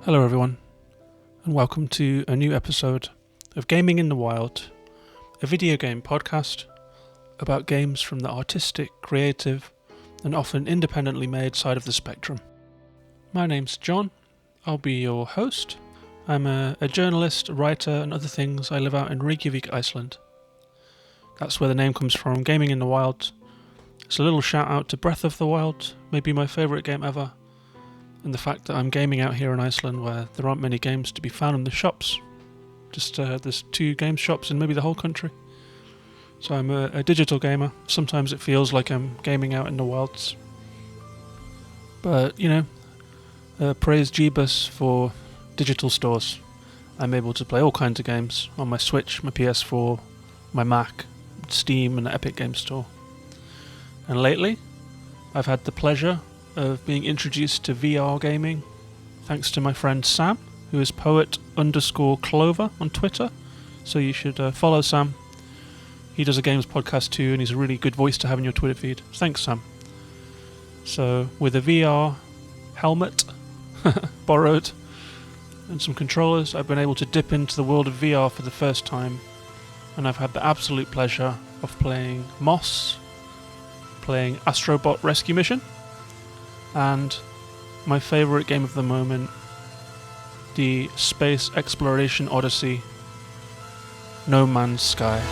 Hello everyone, and welcome to a new episode of Gaming in the Wild, a video game podcast about games from the artistic, creative, and often independently made side of the spectrum. My name's John, I'll be your host. I'm a journalist, a writer, and other things. I live out in Reykjavik, Iceland. That's where the name comes from, Gaming in the Wild. It's a little shout out to Breath of the Wild, maybe my favourite game ever. And the fact that I'm gaming out here in Iceland where there aren't many games to be found in the shops. There's 2 game shops in maybe the whole country. So I'm a digital gamer. Sometimes it feels like I'm gaming out in the wilds. But, praise Jeebus for digital stores. I'm able to play all kinds of games on my Switch, my PS4, my Mac, Steam and the Epic Games Store. And lately, I've had the pleasure of being introduced to VR gaming thanks to my friend Sam, who is poet_Clover on Twitter, so you should follow Sam. He does a games podcast too, and he's a really good voice to have in your Twitter feed. Thanks, Sam. So with a VR helmet borrowed and some controllers, I've been able to dip into the world of VR for the first time, and I've had the absolute pleasure of playing Moss, playing Astro Bot Rescue Mission, and my favourite game of the moment, the space exploration odyssey, No Man's Sky.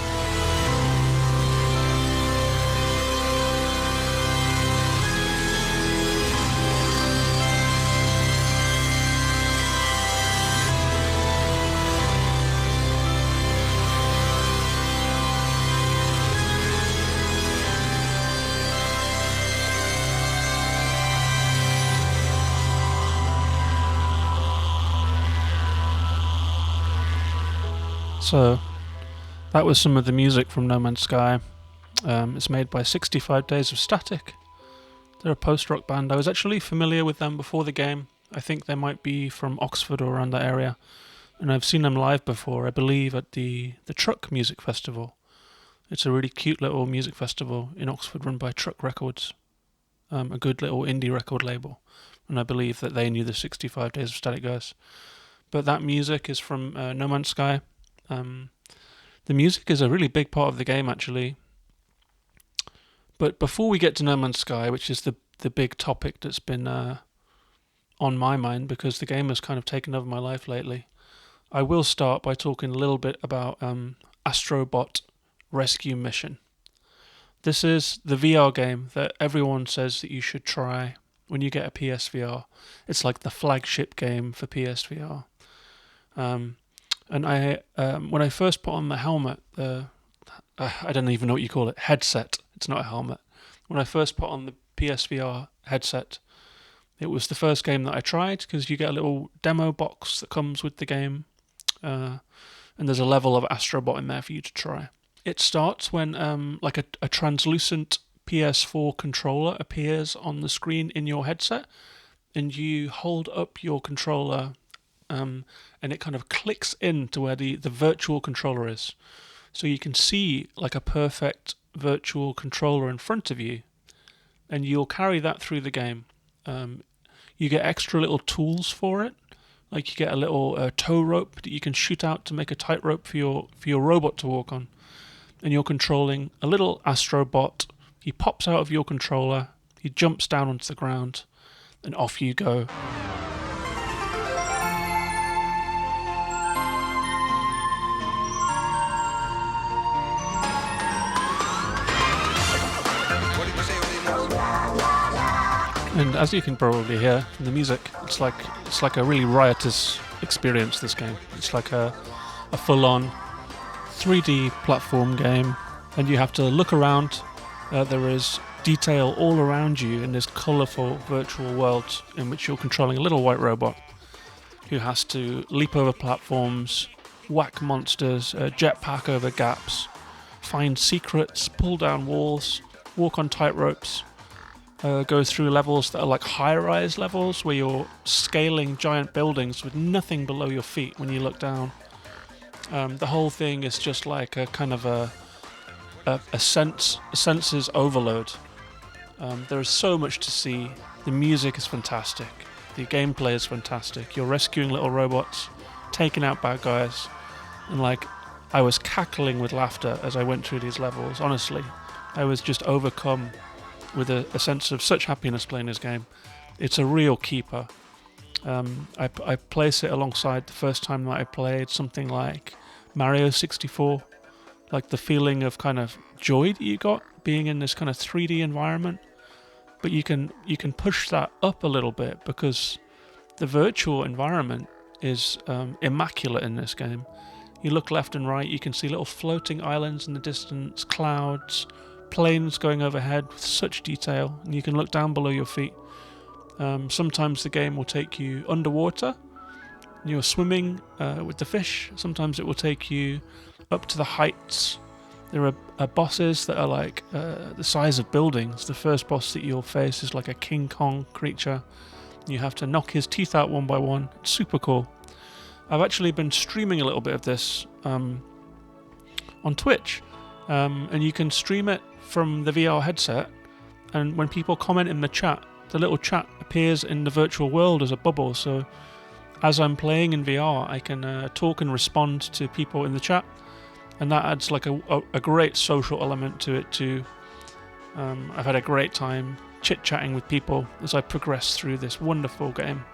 So, that was some of the music from No Man's Sky. It's made by 65 Days of Static. They're a post-rock band. I was actually familiar with them before the game. I think they might be from Oxford or around that area. And I've seen them live before, I believe, at the Truck Music Festival. It's a really cute little music festival in Oxford run by Truck Records, a good little indie record label. And I believe that they knew the 65 Days of Static guys. But that music is from No Man's Sky. The music is a really big part of the game, actually. But before we get to No Man's Sky, which is the big topic that's been on my mind because the game has kind of taken over my life lately, I will start by talking a little bit about Astro Bot Rescue Mission. This is the VR game that everyone says that you should try when you get a PSVR. It's like the flagship game for PSVR. And I, when I first put on the helmet, I don't even know what you call it, headset. It's not a helmet. When I first put on the PSVR headset, it was the first game that I tried because you get a little demo box that comes with the game, and there's a level of Astro Bot in there for you to try. It starts when like a translucent PS4 controller appears on the screen in your headset, and you hold up your controller. And it kind of clicks into where the virtual controller is. So you can see like a perfect virtual controller in front of you, and you'll carry that through the game. You get extra little tools for it, like you get a little tow rope that you can shoot out to make a tightrope for your robot to walk on. And you're controlling a little Astro Bot. He pops out of your controller, he jumps down onto the ground, and off you go. And as you can probably hear from the music, it's like a really riotous experience, this game. It's like a full-on 3D platform game, and you have to look around. There is detail all around you in this colourful virtual world in which you're controlling a little white robot who has to leap over platforms, whack monsters, jetpack over gaps, find secrets, pull down walls, walk on tight ropes. Go through levels that are like high-rise levels where you're scaling giant buildings with nothing below your feet when you look down. The whole thing is just like a kind of a senses overload. There is so much to see. The music is fantastic. The gameplay is fantastic. You're rescuing little robots, taking out bad guys, and like, I was cackling with laughter as I went through these levels. Honestly, I was just overcome with a sense of such happiness playing this game. It's a real keeper. I place it alongside the first time that I played something like Mario 64, like the feeling of kind of joy that you got being in this kind of 3D environment. But you can push that up a little bit because the virtual environment is immaculate in this game. You look left and right, you can see little floating islands in the distance, clouds, planes going overhead with such detail, and you can look down below your feet. Sometimes the game will take you underwater, you're swimming with the fish. Sometimes it will take you up to the heights. There are bosses that are like the size of buildings. The first boss that you'll face is like a King Kong creature. You have to knock his teeth out one by one. It's super cool. I've actually been streaming a little bit of this on Twitch, and you can stream it from the VR headset, and when people comment in the chat, the little chat appears in the virtual world as a bubble, so as I'm playing in VR I can talk and respond to people in the chat, and that adds like a great social element to it too. I've had a great time chit-chatting with people as I progress through this wonderful game.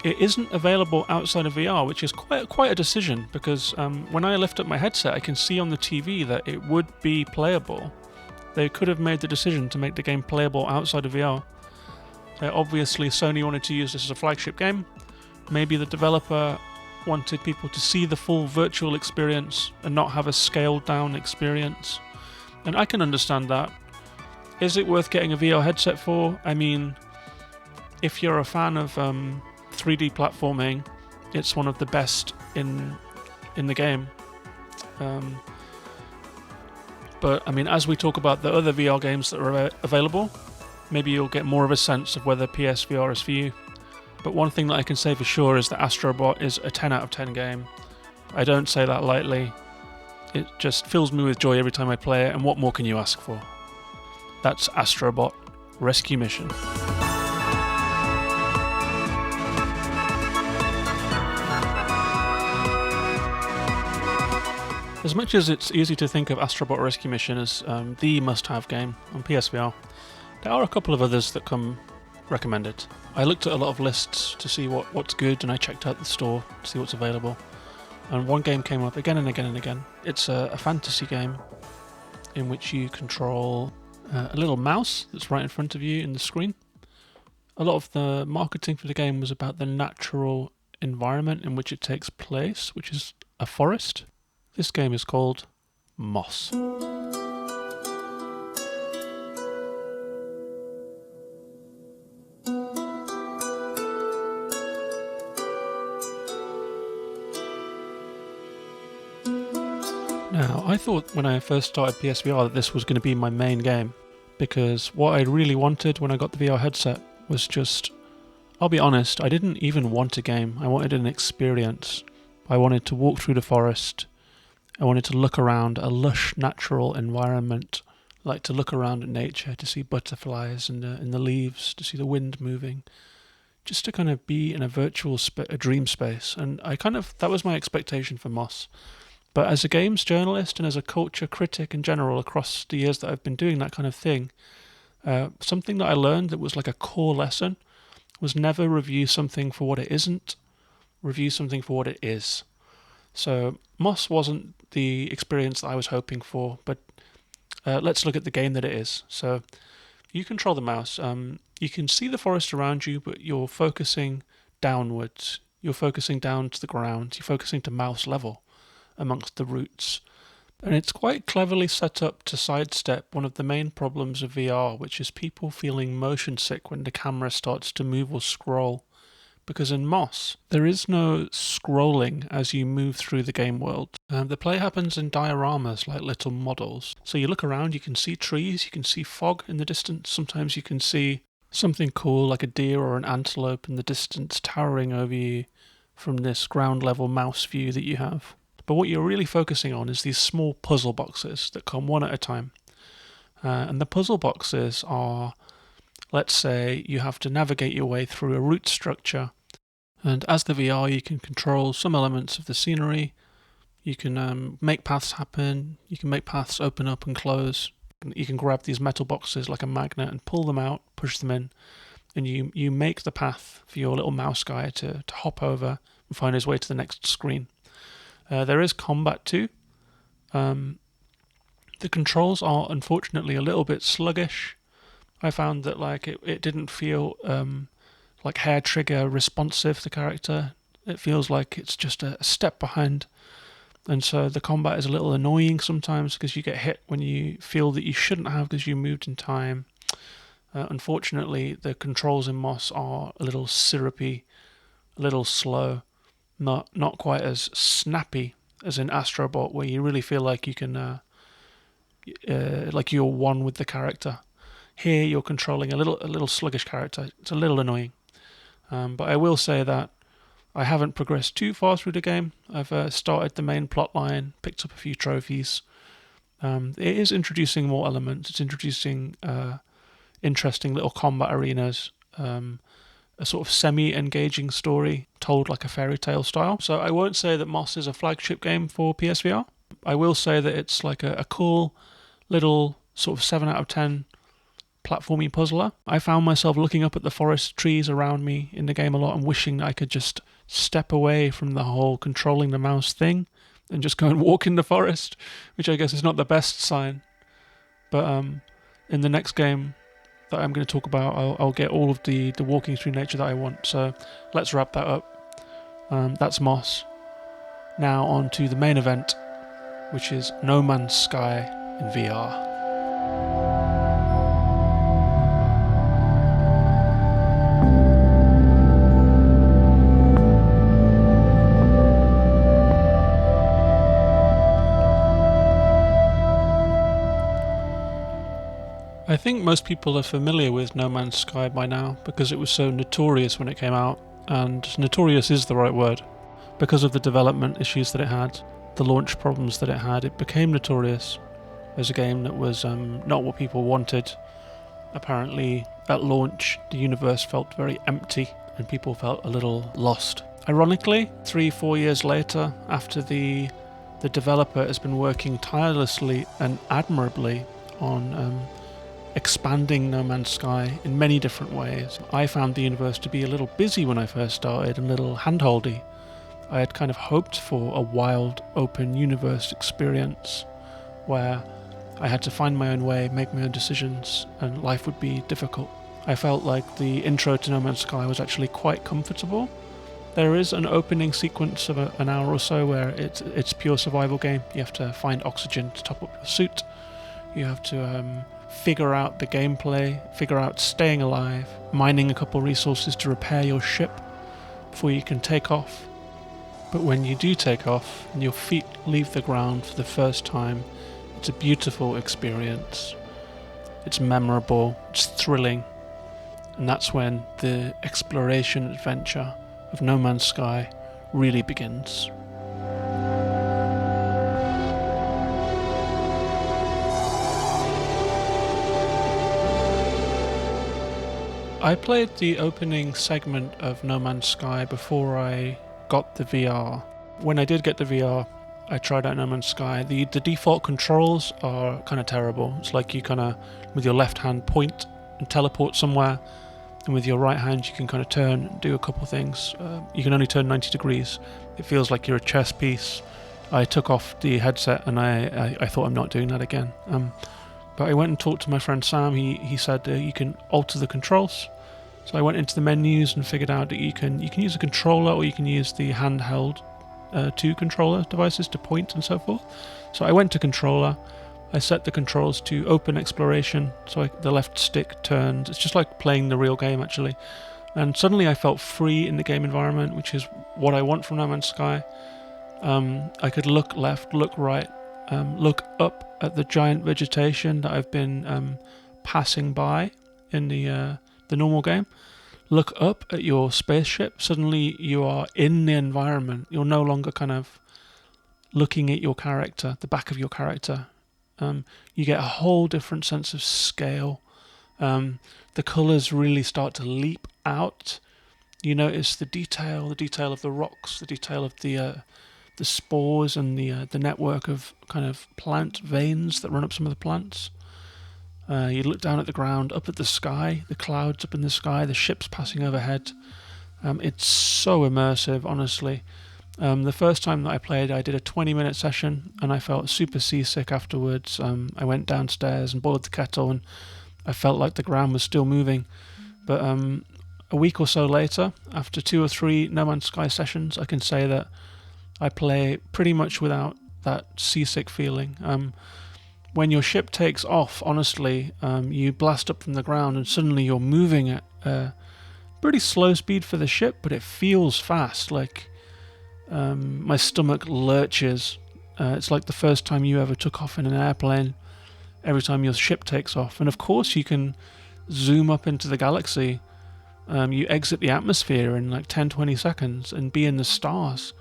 It isn't available outside of VR, which is quite a decision, because when I lift up my headset I can see on the TV that it would be playable. They could have made the decision to make the game playable outside of VR. Obviously Sony wanted to use this as a flagship game. Maybe the developer wanted people to see the full virtual experience and not have a scaled down experience. And I can understand that. Is it worth getting a VR headset for? I mean, if you're a fan of 3D platforming, it's one of the best in the game. But I mean, as we talk about the other VR games that are available, maybe you'll get more of a sense of whether PSVR is for you. But one thing that I can say for sure is that Astro Bot is a 10 out of 10 game. I don't say that lightly. It just fills me with joy every time I play it, and what more can you ask for? That's Astro Bot Rescue Mission. As much as it's easy to think of Astro Bot Rescue Mission as the must-have game on PSVR, there are a couple of others that come recommended. I looked at a lot of lists to see what's good, and I checked out the store to see what's available. And one game came up again and again and again. It's a fantasy game in which you control a little mouse that's right in front of you in the screen. A lot of the marketing for the game was about the natural environment in which it takes place, which is a forest. This game is called Moss. Now, I thought when I first started PSVR that this was going to be my main game, because what I really wanted when I got the VR headset was just, I'll be honest, I didn't even want a game. I wanted an experience. I wanted to walk through the forest. I wanted to look around a lush natural environment, like to look around at nature, to see butterflies in the leaves, to see the wind moving, just to kind of be in a virtual a dream space. And that was my expectation for Moss. But as a games journalist and as a culture critic in general across the years that I've been doing that kind of thing, something that I learned that was like a core lesson was never review something for what it isn't, review something for what it is. So Moss wasn't the experience that I was hoping for, but let's look at the game that it is. So you control the mouse. You can see the forest around you, but you're focusing downwards. You're focusing down to the ground. You're focusing to mouse level amongst the roots. And it's quite cleverly set up to sidestep one of the main problems of VR, which is people feeling motion sick when the camera starts to move or scroll. Because in Moss, there is no scrolling as you move through the game world. The play happens in dioramas, like little models. So you look around, you can see trees, you can see fog in the distance. Sometimes you can see something cool like a deer or an antelope in the distance towering over you from this ground level mouse view that you have. But what you're really focusing on is these small puzzle boxes that come one at a time. And the puzzle boxes are let's say you have to navigate your way through a route structure, and as the VR you can control some elements of the scenery. You can make paths happen, you can make paths open up and close. You can grab these metal boxes like a magnet and pull them out, push them in, and you make the path for your little mouse guy to hop over and find his way to the next screen. There is combat too. The controls are unfortunately a little bit sluggish. I found that it didn't feel like hair trigger responsive, the character. It feels like it's just a step behind. And so the combat is a little annoying sometimes because you get hit when you feel that you shouldn't have because you moved in time. Unfortunately, the controls in Moss are a little syrupy, a little slow, not quite as snappy as in Astro Bot, where you really feel like you can, like you're one with the character. Here, you're controlling a little sluggish character. It's a little annoying, but I will say that I haven't progressed too far through the game. I've started the main plot line, picked up a few trophies. It is introducing more elements. It's introducing interesting little combat arenas, a sort of semi-engaging story told like a fairy tale style. So I won't say that Moss is a flagship game for PSVR. I will say that it's like a cool little sort of 7 out of 10 platformy puzzler. I found myself looking up at the forest trees around me in the game a lot and wishing that I could just step away from the whole controlling the mouse thing and just go and walk in the forest, which I guess is not the best sign. But in the next game that I'm going to talk about, I'll get all of the walking through nature that I want. So let's wrap that up. That's Moss. Now on to the main event, which is No Man's Sky in VR. I think most people are familiar with No Man's Sky by now because it was so notorious when it came out, and notorious is the right word. Because of the development issues that it had, the launch problems that it had, it became notorious as a game that was not what people wanted. Apparently, at launch, the universe felt very empty and people felt a little lost. Ironically, 3-4 years later, after the developer has been working tirelessly and admirably on expanding No Man's Sky in many different ways, I found the universe to be a little busy when I first started and a little handholdy. I had kind of hoped for a wild, open universe experience where I had to find my own way, make my own decisions, and life would be difficult. I felt like the intro to No Man's Sky was actually quite comfortable. There is an opening sequence of an hour or so where it's pure survival game. You have to find oxygen to top up your suit. You have to figure out the gameplay, figure out staying alive, mining a couple resources to repair your ship before you can take off. But when you do take off and your feet leave the ground for the first time, it's a beautiful experience. It's memorable, it's thrilling, and that's when the exploration adventure of No Man's Sky really begins. I played the opening segment of No Man's Sky before I got the VR. When I did get the VR, I tried out No Man's Sky. The default controls are kind of terrible. It's like you kind of, with your left hand, point and teleport somewhere, and with your right hand you can kind of turn and do a couple things. You can only turn 90 degrees. It feels like you're a chess piece. I took off the headset and I thought I'm not doing that again. But I went and talked to my friend Sam. He said you can alter the controls. So I went into the menus and figured out that you can use a controller or you can use the handheld two controller devices to point and so forth. So I went to controller. I set the controls to open exploration. So the left stick turns. It's just like playing the real game actually. And suddenly I felt free in the game environment, which is what I want from No Man's Sky. I could look left, look right, look up at the giant vegetation that I've been passing by in the normal game. Look up at your spaceship. Suddenly you are in the environment. You're no longer kind of looking at your character, the back of your character. You get a whole different sense of scale The colours really start to leap out. You notice the detail of the rocks, the detail of the spores and the network of kind of plant veins that run up some of the plants. You look down at the ground, up at the sky, the clouds up in the sky, the ships passing overhead. It's so immersive, honestly. The first time that I played, I did a 20-minute session, and I felt super seasick afterwards. I went downstairs and boiled the kettle, and I felt like the ground was still moving. But a week or so later, after 2 or 3 No Man's Sky sessions, I can say that I play pretty much without that seasick feeling. When your ship takes off, honestly, you blast up from the ground and suddenly you're moving at a pretty slow speed for the ship, but it feels fast. Like my stomach lurches. It's like the first time you ever took off in an airplane, every time your ship takes off. And of course you can zoom up into the galaxy. You exit the atmosphere in like 10-20 seconds and be in the stars.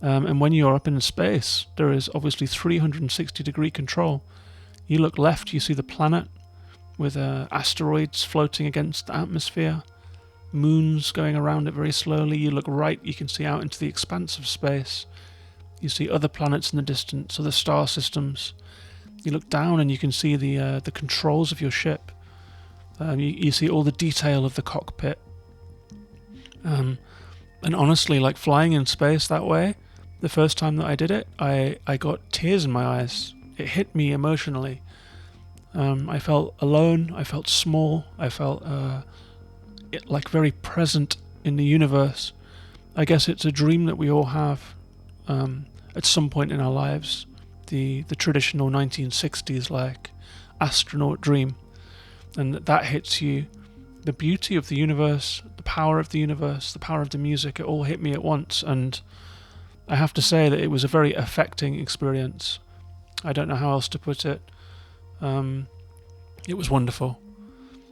And when you're up in space, there is obviously 360-degree control. You look left, you see the planet with asteroids floating against the atmosphere, moons going around it very slowly. You look right, you can see out into the expanse of space. You see other planets in the distance, other star systems. You look down and you can see the controls of your ship. You see all the detail of the cockpit. And honestly, like flying in space that way, the first time that I did it, I got tears in my eyes. It hit me emotionally. I felt alone, I felt small, I felt like very present in the universe. I guess it's a dream that we all have at some point in our lives. The traditional 1960s like astronaut dream. And that hits you. The beauty of the universe, the power of the universe, the power of the music, it all hit me at once. And I have to say that it was a very affecting experience. I don't know how else to put it. It was wonderful.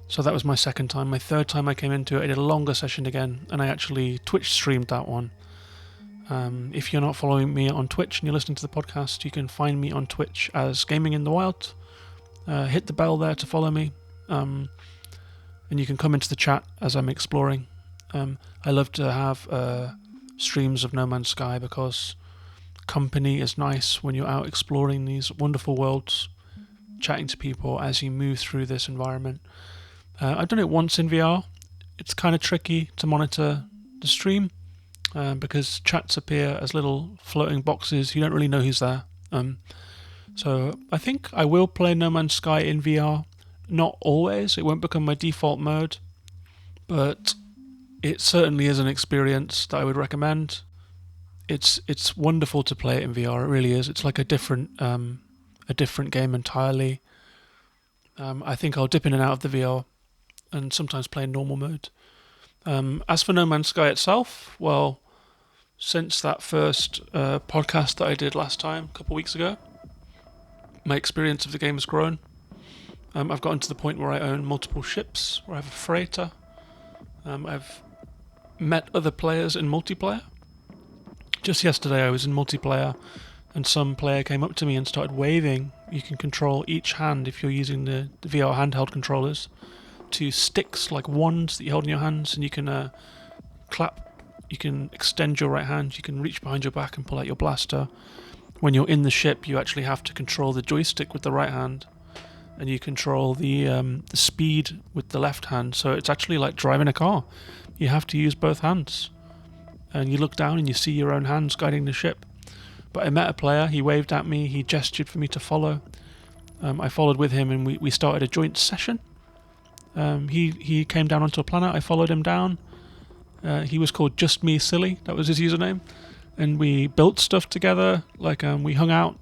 So that was my second time. My third time I came into it, I did a longer session again, and I actually Twitch streamed that one. If you're not following me on Twitch and you're listening to the podcast, you can find me on Twitch as Gaming in the Wild. Hit the bell there to follow me. And you can come into the chat as I'm exploring. I love to have streams of No Man's Sky because company is nice when you're out exploring these wonderful worlds, chatting to people as you move through this environment. I've done it once in VR. It's kind of tricky to monitor the stream because chats appear as little floating boxes. You don't really know who's there. So I think I will play No Man's Sky in VR. Not always. It won't become my default mode, but it certainly is an experience that I would recommend. It's wonderful to play it in VR. It really is. It's like a different game entirely. I think I'll dip in and out of the VR and sometimes play in normal mode. As for No Man's Sky itself, well, since that first podcast that I did last time, a couple of weeks ago, my experience of the game has grown. I've gotten to the point where I own multiple ships, where I have a freighter. I've met other players in multiplayer. Just yesterday I was in multiplayer and some player came up to me and started waving. You can control each hand if you're using the VR handheld controllers to sticks like wands that you hold in your hands, and you can clap, you can extend your right hand, you can reach behind your back and pull out your blaster. When you're in the ship you actually have to control the joystick with the right hand, and you control the speed with the left hand, so it's actually like driving a car. You have to use both hands. And you look down and you see your own hands guiding the ship. But I met a player, he waved at me, he gestured for me to follow. I followed with him and we started a joint session. He came down onto a planet, I followed him down. He was called Just Me Silly, that was his username. And we built stuff together, like we hung out.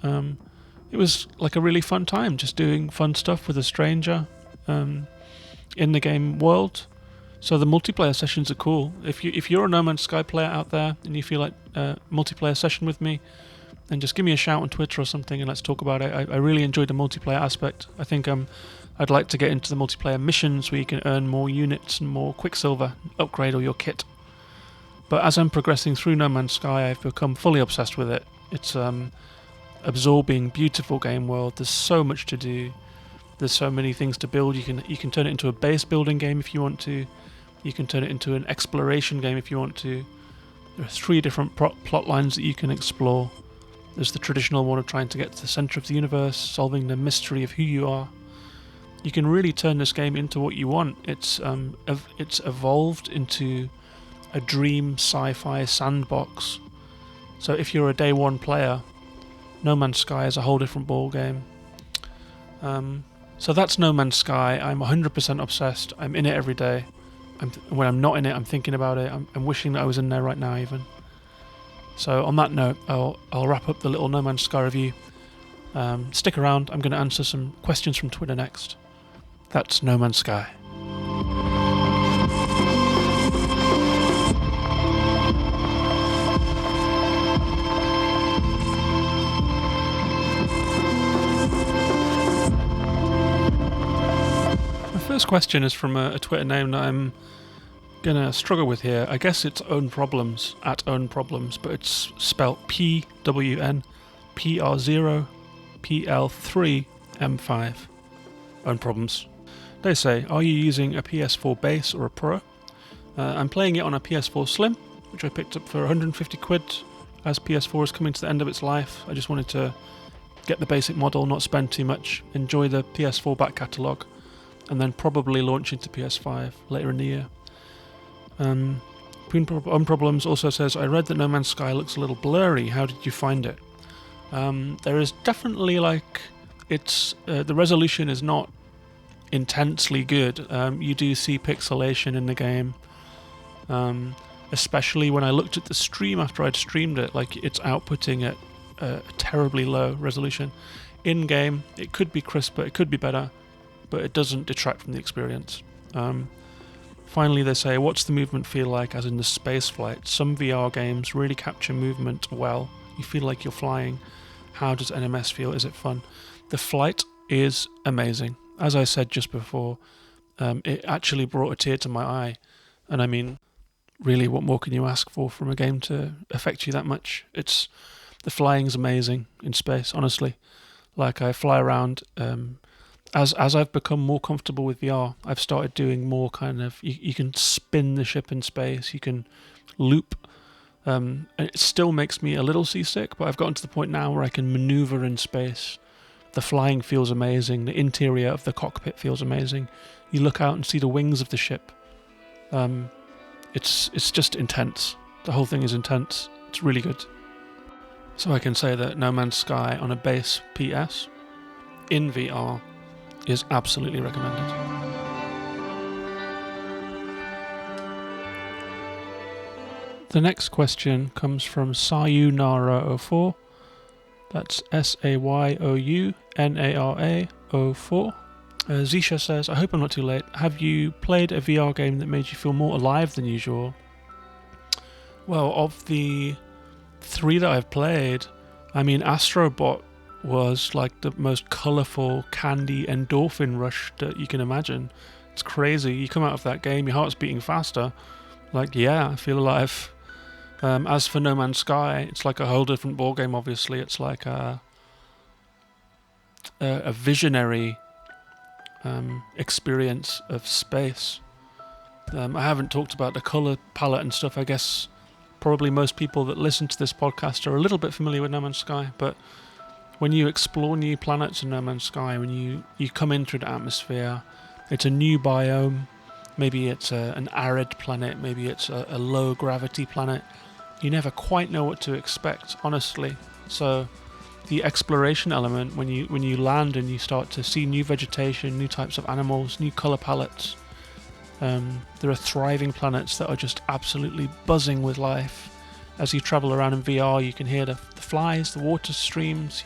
It was like a really fun time, just doing fun stuff with a stranger in the game world. So the multiplayer sessions are cool. If you're a No Man's Sky player out there and you feel like a multiplayer session with me, then just give me a shout on Twitter or something and let's talk about it. I really enjoyed the multiplayer aspect. I think I'd like to get into the multiplayer missions where you can earn more units and more Quicksilver, upgrade all your kit. But as I'm progressing through No Man's Sky, I've become fully obsessed with it. It's absorbing, beautiful game world. There's so much to do. There's so many things to build. You can turn it into a base building game if you want to. You can turn it into an exploration game if you want to. There are 3 different plot lines that you can explore. There's the traditional one of trying to get to the centre of the universe, solving the mystery of who you are. You can really turn this game into what you want. It's evolved into a dream sci-fi sandbox. So if you're a day one player, No Man's Sky is a whole different ball game. So that's No Man's Sky. I'm 100% obsessed. I'm in it every day. When I'm not in it, I'm thinking about it. I'm wishing that I was in there right now even. So on that note, I'll wrap up the little No Man's Sky review. Stick around. I'm going to answer some questions from Twitter next. That's No Man's Sky. My first question is from a Twitter name that I'm going to struggle with here. I guess it's Own Problems, @OwnProblems, but it's spelt PWNPR0PL3M5. Own Problems. They say, are you using a PS4 base or a Pro? I'm playing it on a PS4 Slim, which I picked up for 150 quid. As PS4 is coming to the end of its life, I just wanted to get the basic model, not spend too much, enjoy the PS4 back catalogue, and then probably launch into PS5 later in the year. On Problems also says, I read that No Man's Sky looks a little blurry. How did you find it? There is definitely it's the resolution is not intensely good. You do see pixelation in the game, especially when I looked at the stream after I'd streamed it. It's outputting at a terribly low resolution. In game, it could be crisper, it could be better, but it doesn't detract from the experience. Finally, they say, what's the movement feel like, as in the space flight? Some VR games really capture movement well. You feel like you're flying. How does NMS feel? Is it fun? The flight is amazing. As I said just before, it actually brought a tear to my eye. And I mean, really, what more can you ask for from a game to affect you that much? The flying's amazing in space, honestly. I fly around. As I've become more comfortable with VR, I've started doing more kind of... You can spin the ship in space, you can loop. And it still makes me a little seasick, but I've gotten to the point now where I can maneuver in space. The flying feels amazing. The interior of the cockpit feels amazing. You look out and see the wings of the ship. It's just intense. The whole thing is intense. It's really good. So I can say that No Man's Sky on a base PS in VR is absolutely recommended. The next question comes from Sayonara04. That's Sayounara04. Zisha says, I hope I'm not too late. Have you played a VR game that made you feel more alive than usual? Well, of the 3 that I've played, Astro Bot was the most colourful candy endorphin rush that you can imagine. It's crazy. You come out of that game, your heart's beating faster. Yeah, I feel alive. As for No Man's Sky, it's a whole different ballgame, obviously. It's a visionary experience of space. I haven't talked about the colour palette and stuff. I guess probably most people that listen to this podcast are a little bit familiar with No Man's Sky, but when you explore new planets in No Man's Sky, when you come in through the atmosphere, it's a new biome. Maybe it's an arid planet, maybe it's a low gravity planet. You never quite know what to expect, honestly. So the exploration element, when you land and you start to see new vegetation, new types of animals, new colour palettes, there are thriving planets that are just absolutely buzzing with life. As you travel around in VR, you can hear the flies, the water streams.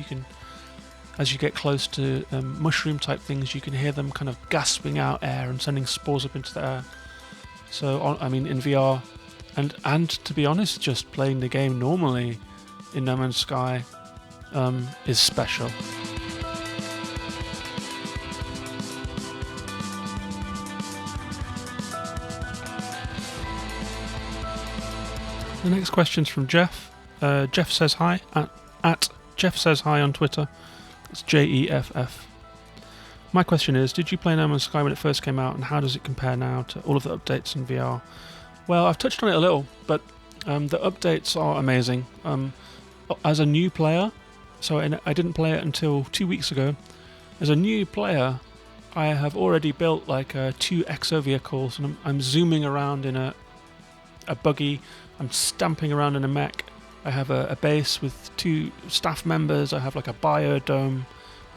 As you get close to mushroom type things, you can hear them kind of gasping out air and sending spores up into the air. So in VR, and to be honest, just playing the game normally in No Man's Sky is special. The next question's from Jeff. Jeff says hi at Jeff says hi on Twitter. It's JEFF. my question is, did you play No Man's Sky when it first came out, and how does it compare now to all of the updates in VR? Well, I've touched on it a little, but the updates are amazing. As a new player, so I didn't play it until 2 weeks ago. As a new player, I have already built like 2 exo vehicles, and I'm zooming around in a buggy. I'm stamping around in a mech. I have a base with 2 staff members. I have like a biodome.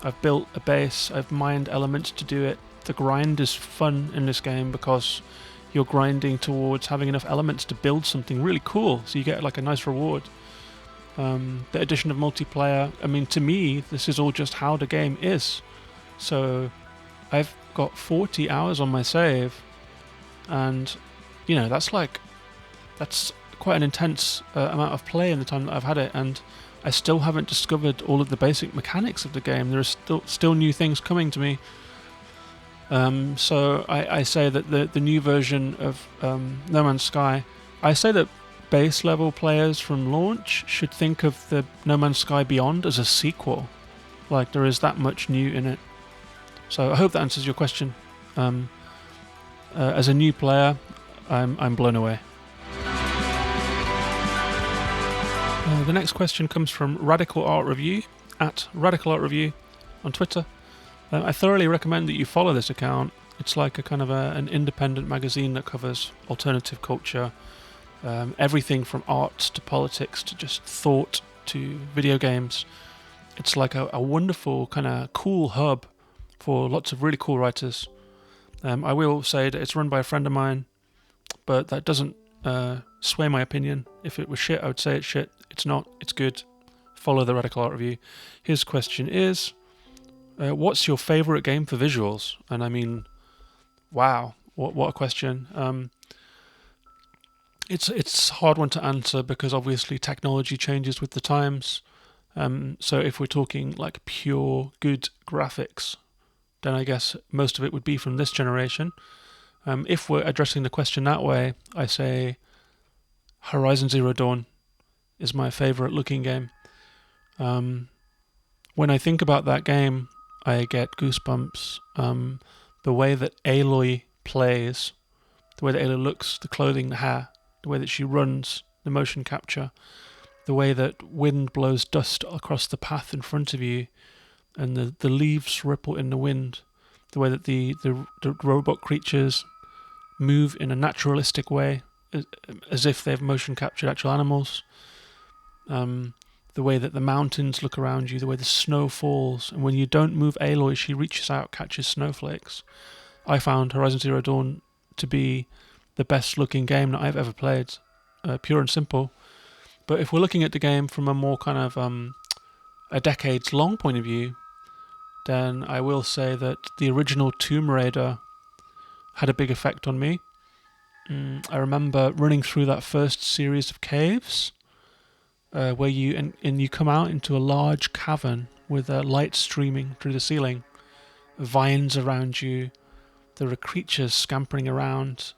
I've built a base. I've mined elements to do it. The grind is fun in this game because you're grinding towards having enough elements to build something really cool, so you get like a nice reward. The addition of multiplayer, I mean, to me, this is all just how the game is. So I've got 40 hours on my save, and you know, that's quite an intense amount of play in the time that I've had it, and I still haven't discovered all of the basic mechanics of the game. There are still new things coming to me. So I say that the new version of No Man's Sky, I say that base level players from launch should think of the No Man's Sky Beyond as a sequel. Like, there is that much new in it. So I hope that answers your question. As a new player, I'm blown away. The next question comes from Radical Art Review, at Radical Art Review on Twitter. I thoroughly recommend that you follow this account. It's like a kind of an independent magazine that covers alternative culture, everything from arts to politics to just thought to video games. It's like a wonderful kind of cool hub for lots of really cool writers. I will say that it's run by a friend of mine, but that doesn't sway my opinion. If it was shit, I would say it's shit. It's not. It's good. Follow the Radical Art Review. His question is, what's your favourite game for visuals? And I mean, wow, what a question. It's a hard one to answer because obviously technology changes with the times. So if we're talking like pure good graphics, then I guess most of it would be from this generation. If we're addressing the question that way, I say Horizon Zero Dawn is my favourite looking game. When I think about that game, I get goosebumps. The way that Aloy plays, the way that Aloy looks, the clothing, the hair, the way that she runs, the motion capture, the way that wind blows dust across the path in front of you, and the leaves ripple in the wind, the way that the robot creatures move in a naturalistic way, as if they've motion captured actual animals. The way that the mountains look around you, the way the snow falls, and when you don't move Aloy, she reaches out, catches snowflakes. I found Horizon Zero Dawn to be the best looking game that I've ever played, pure and simple. But if we're looking at the game from a more kind of a decades long point of view, then I will say that the original Tomb Raider had a big effect on me. I remember running through that first series of caves, where you come out into a large cavern with light streaming through the ceiling, vines around you, there are creatures scampering around.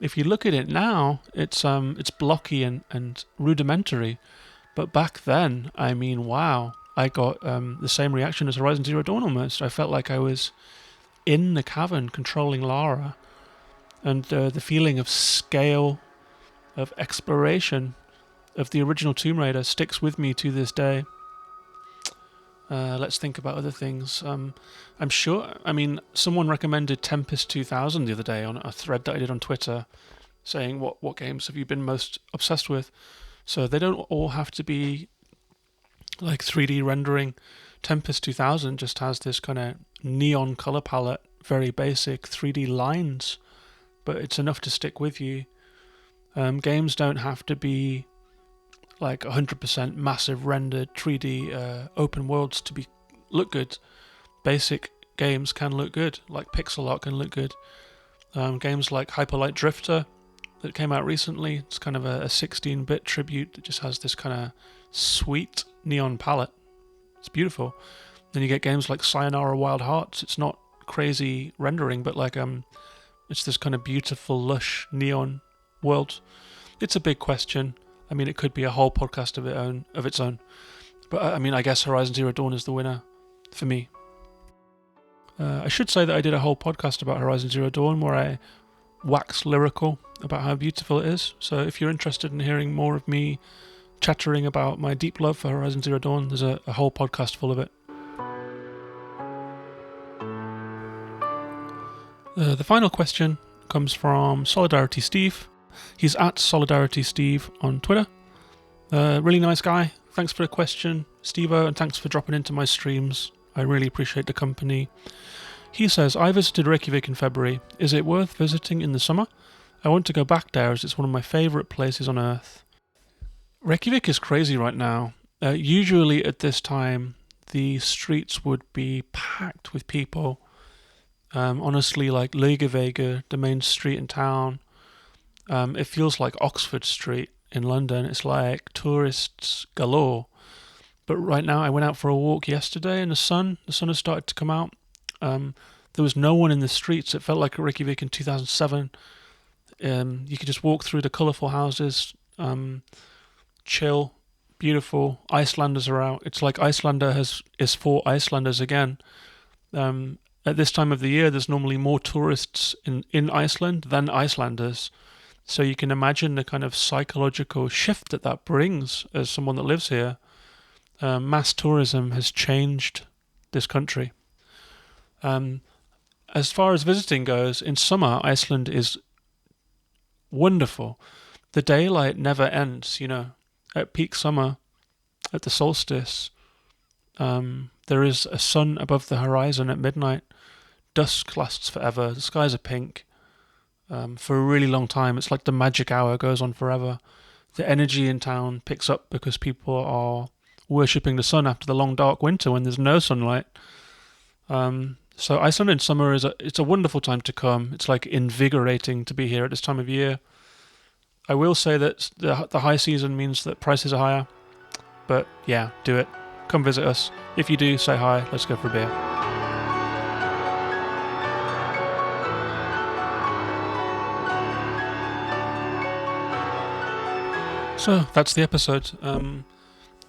If you look at it now, it's blocky and rudimentary, but back then, I mean, wow, I got the same reaction as Horizon Zero Dawn almost. I felt like I was in the cavern controlling Lara, and the feeling of scale, of exploration, of the original Tomb Raider sticks with me to this day. Let's think about other things. I'm sure, I mean, someone recommended Tempest 2000 the other day on a thread that I did on Twitter, saying what games have you been most obsessed with. So they don't all have to be like 3D rendering. Tempest 2000 just has this kind of neon color palette, very basic 3D lines, but it's enough to stick with you. Games don't have to be like 100% massive rendered 3D open worlds to look good. Basic games can look good, like pixel art can look good. Games like Hyper Light Drifter that came out recently, it's kind of a 16-bit tribute that just has this kind of sweet neon palette. It's beautiful. Then you get games like Sayonara Wild Hearts. It's not crazy rendering, but like it's this kind of beautiful, lush neon world. It's a big question. I mean, it could be a whole podcast of its own. But I mean, I guess Horizon Zero Dawn is the winner for me. I should say that I did a whole podcast about Horizon Zero Dawn where I wax lyrical about how beautiful it is. So if you're interested in hearing more of me chattering about my deep love for Horizon Zero Dawn, there's a whole podcast full of it. The final question comes from Solidarity Steve. He's at Solidarity Steve on Twitter. Really nice guy. Thanks for the question, Steve-O, and thanks for dropping into my streams. I really appreciate the company. He says, I visited Reykjavik in February. Is it worth visiting in the summer? I want to go back there as it's one of my favourite places on earth. Reykjavik is crazy right now. Usually at this time, the streets would be packed with people. Honestly, like Laugavega, the main street in town, it feels like Oxford Street in London. It's like tourists galore. But right now, I went out for a walk yesterday and the sun has started to come out. There was no one in the streets. It felt like Reykjavik in 2007. You could just walk through the colourful houses, chill, beautiful. Icelanders are out. It's like Icelander is for Icelanders again. At this time of the year, there's normally more tourists in Iceland than Icelanders. So you can imagine the kind of psychological shift that brings as someone that lives here. Mass tourism has changed this country. As far as visiting goes, in summer, Iceland is wonderful. The daylight never ends, At peak summer, at the solstice, there is a sun above the horizon at midnight. Dusk lasts forever. The skies are pink. For a really long time. It's like the magic hour goes on forever. The energy in town picks up because people are worshipping the sun after the long dark winter when there's no sunlight. So Iceland in summer it's a wonderful time to come. It's like invigorating to be here at this time of year. I will say that the high season means that prices are higher. But yeah, do it. Come visit us. If you do, say hi. Let's go for a beer. So that's the episode.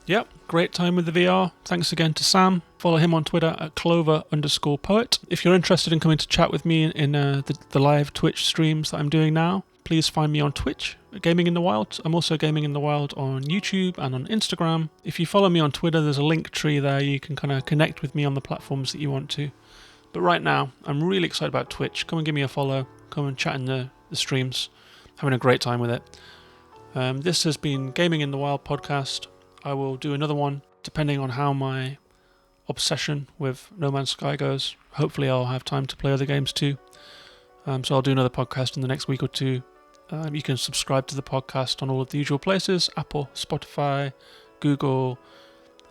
Yep, great time with the VR. Thanks again to Sam. Follow him on Twitter at Clover_poet. If you're interested in coming to chat with me in the live Twitch streams that I'm doing now, please find me on Twitch, Gaming in the Wild. I'm also Gaming in the Wild on YouTube and on Instagram. If you follow me on Twitter, there's a link tree there. You can kind of connect with me on the platforms that you want to. But right now, I'm really excited about Twitch. Come and give me a follow. Come and chat in the streams. Having a great time with it. This has been Gaming in the Wild podcast. I will do another one depending on how my obsession with No Man's Sky goes. Hopefully I'll have time to play other games too. So I'll do another podcast in the next week or two. You can subscribe to the podcast on all of the usual places: Apple, Spotify, Google,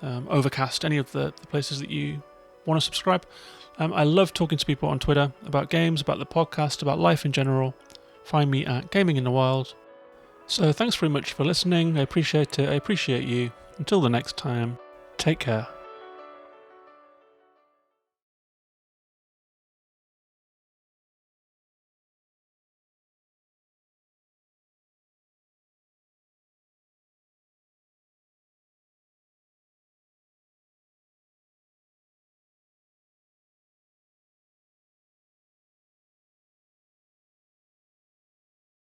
Overcast, any of the places that you want to subscribe. I love talking to people on Twitter about games, about the podcast, about life in general. Find me at Gaming in the Wild. So thanks very much for listening. I appreciate it. I appreciate you. Until the next time, take care.